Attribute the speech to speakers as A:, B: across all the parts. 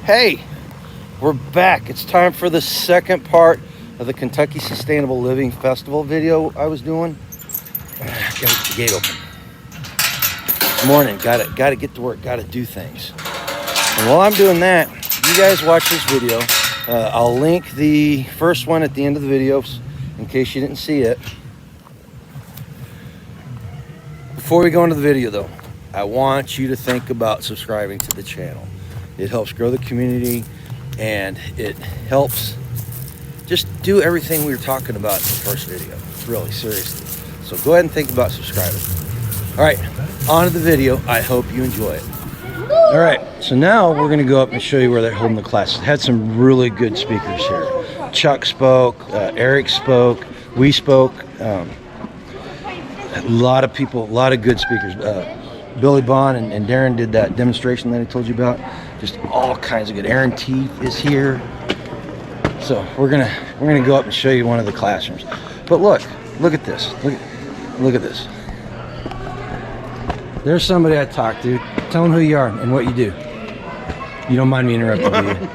A: Hey, we're back. It's time for the second part of the Kentucky Sustainable Living Festival video I was doing. Gotta get the gate open. Morning, gotta get to work, gotta do things. And while I'm doing that, you guys watch this video. I'll link the first one at the end of the video in case you didn't see it. Before we go into the video though, I want you to think about subscribing to the channel. It helps grow the community and it helps just do everything we were talking about in the first video. Really, seriously. So go ahead and think about subscribing. All right, on to the video. I hope you enjoy it. All right, so now we're gonna go up and show you where they're holding the classes. Had some really good speakers here. Chuck spoke, Eric spoke, we spoke. A lot of people, a lot of good speakers. Billy Bond and Darren did that demonstration that I told you about. Just all kinds of good. Aaron T is here. So we're gonna go up and show you one of the classrooms. But look at this. Look at this. There's somebody I talked to. Tell them who you are and what you do. You don't mind me interrupting, do you?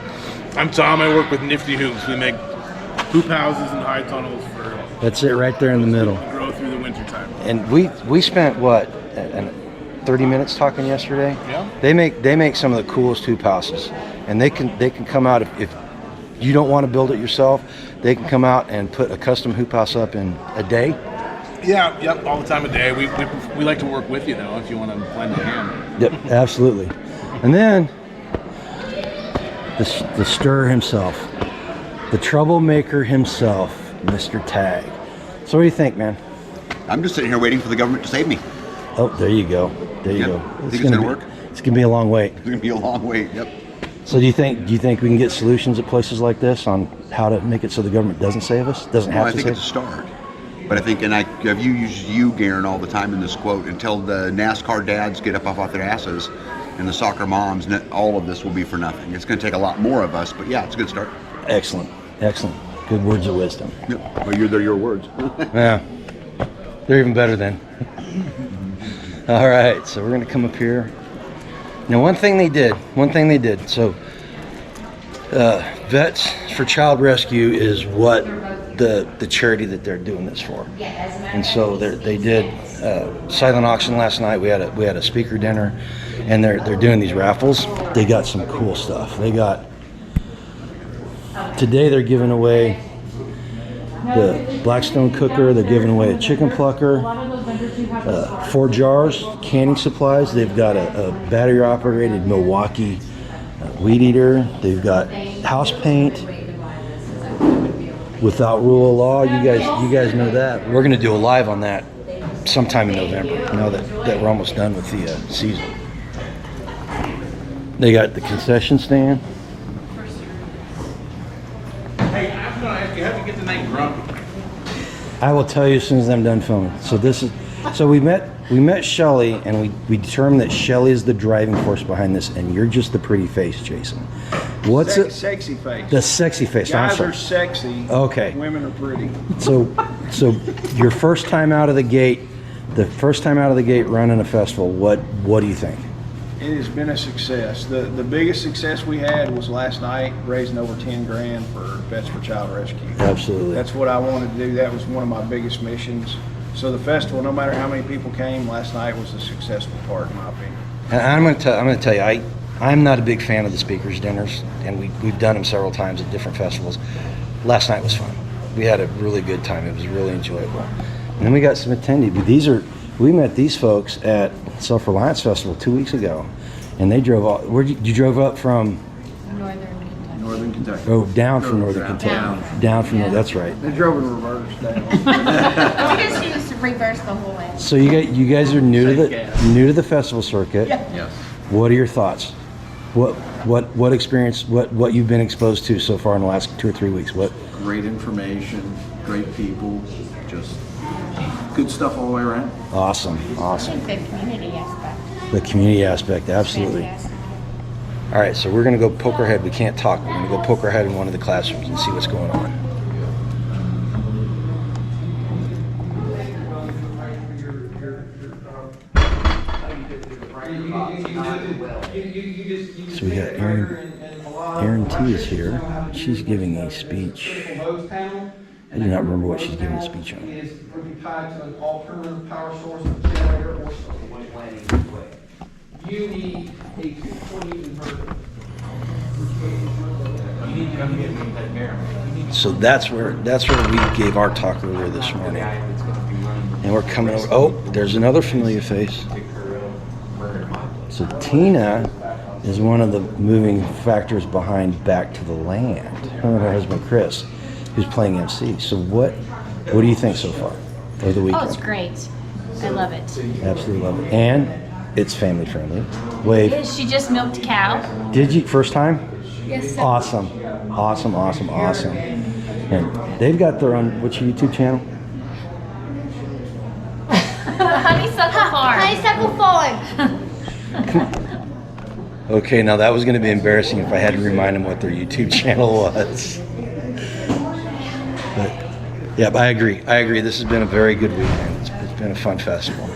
B: I'm Tom. I work with Nifty Hoops. We make hoop houses and high tunnels for.
A: That's it, right there in the middle.
B: Grow through the winter time.
A: And we spent what, 30 minutes talking yesterday.
B: Yeah.
A: They make some of the coolest hoop houses, and they can come out if you don't want to build it yourself. They can come out and put a custom hoop house up in a day.
B: Yeah, yep, all the time of day. We like to work with you though, if you want to lend a hand.
A: Yep, absolutely. And then the stirrer himself, the troublemaker himself, Mr. Tag. So what do you think, man?
C: I'm just sitting here waiting for the government to save me.
A: Oh, there you go. There you go.
C: Think it's gonna work?
A: It's gonna be a long wait.
C: It's gonna be a long wait. Yep.
A: So do you think we can get solutions at places like this on how to make it so the government doesn't save us? Doesn't have to save us?
C: I think it's a start. But I think, and I've used you, Garen, all the time in this quote, until the NASCAR dads get up off their asses and the soccer moms, all of this will be for nothing. It's going to take a lot more of us, but yeah, it's a good start.
A: Excellent. Excellent. Good words of wisdom.
C: Yep. Well, they're your words.
A: Yeah. They're even better then. All right, so we're going to come up here. Now, one thing they did. So, Vets for Child Rescue is what the charity that they're doing this for, and so they did silent auction last night. We had a speaker dinner, and they're doing these raffles. They got some cool stuff. Today they're giving away the Blackstone cooker. They're giving away a chicken plucker, 4 jars, canning supplies. They've got a battery operated Milwaukee weed eater. They've got house paint. Without rule of law, you guys know that. We're going to do a live on that sometime in November. Now that we're almost done with the season. They got the concession stand.
B: Hey, I'm going to ask you, how did you get the name Grumpy?
A: I will tell you as soon as I'm done filming. So we met Shelly, and we determined that Shelly is the driving force behind this, and you're just the pretty face, Jason. What's it?
D: Sexy face.
A: The sexy face.
D: Guys are sexy.
A: Okay.
D: Women are pretty.
A: So your first time out of the gate, running a festival, what do you think?
D: It has been a success. The biggest success we had was last night, raising over 10 grand for Vets for Child Rescue.
A: Absolutely.
D: That's what I wanted to do. That was one of my biggest missions. So the festival, no matter how many people came, last night was a successful part, in my opinion.
A: And I'm going to tell you, I'm not a big fan of the speakers dinners, and we've done them several times at different festivals. Last night was fun. We had a really good time. It was really enjoyable. And then we got some attendees. We met these folks at Self-Reliance Festival 2 weeks ago, and they drove all. You drove up from?
D: Northern Kentucky.
A: Oh, down from Northern Kentucky. Down from Northern. That's right.
D: They drove in reverse down.
E: We just used to reverse the whole way.
A: So you guys are new to the festival circuit.
D: Yes.
A: What are your thoughts? What experience? What you've been exposed to so far in the last 2 or 3 weeks? What?
F: Great information, great people, just good stuff all the way around.
A: Awesome.
E: I think the community aspect.
A: The community aspect, absolutely.
E: Fantastic.
A: All right, so we're going to go poke our head. We can't talk. We're going to go poke our head in one of the classrooms and see what's going on. So we got Aaron Erin T is here. She's giving a speech. I do not remember what she's giving a speech on.
G: Is tied to an alternative power source, generator, or something. You need a 220 inverter. You need to come get me that mirror.
A: So that's where we gave our talk earlier this morning. And we're coming over. Oh, there's another familiar face. So Tina is one of the moving factors behind Back to the Land. Her and her husband Chris, who's playing MC. So what do you think so far of the weekend?
H: Oh, it's great. I love it.
A: Absolutely love it. And it's family friendly. Wave.
H: Yes, she just milked a cow.
A: Did you first time?
H: Yes.
A: Awesome. And they've got their own, what's your YouTube channel?
H: Honeysuckle Farm.
A: Okay, now that was going to be embarrassing if I had to remind them what their YouTube channel was. But yeah, I agree. This has been a very good weekend. It's been a fun festival.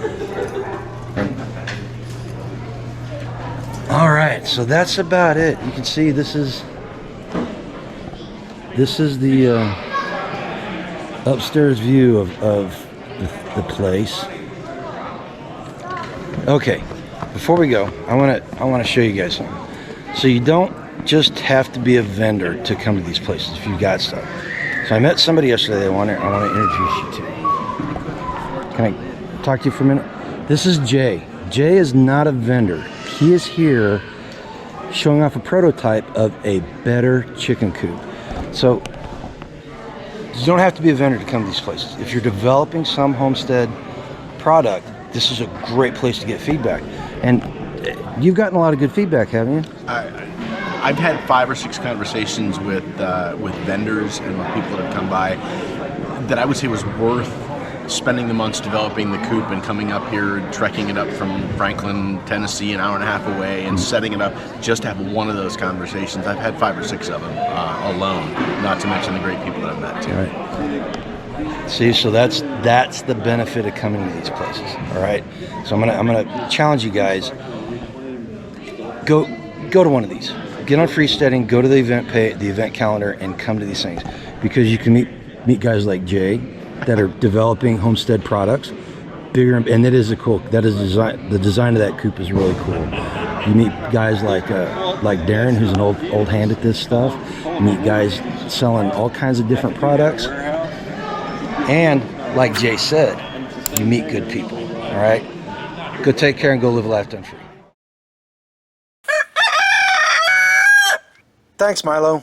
A: All right, so that's about it. You can see this is the upstairs view of the place. Okay, before we go, I want to show you guys something. So you don't just have to be a vendor to come to these places if you've got stuff. So I met somebody yesterday I want to introduce you to. Can I talk to you for a minute? This is Jay. Jay is not a vendor. He is here showing off a prototype of a better chicken coop. So you don't have to be a vendor to come to these places. If you're developing some homestead product, this is a great place to get feedback. And you've gotten a lot of good feedback, haven't you?
F: I've had 5 or 6 conversations with vendors and with people that have come by that I would say was worth spending the months developing the coop and coming up here, trekking it up from Franklin, Tennessee, an hour and a half away, and setting it up just to have one of those conversations. I've had 5 or 6 of them alone, not to mention the great people that I've met too.
A: Right. See, so that's the benefit of coming to these places. All right. So I'm gonna challenge you guys. Go to one of these. Get on Freesteading. Go to the event calendar, and come to these things because you can meet guys like Jay that are developing homestead products, bigger, and the design of that coop is really cool. You meet guys like Darren, who's an old hand at this stuff. You meet guys selling all kinds of different products, and like Jay said, you meet good people. All right, go take care and go live a life done free. Thanks, Milo.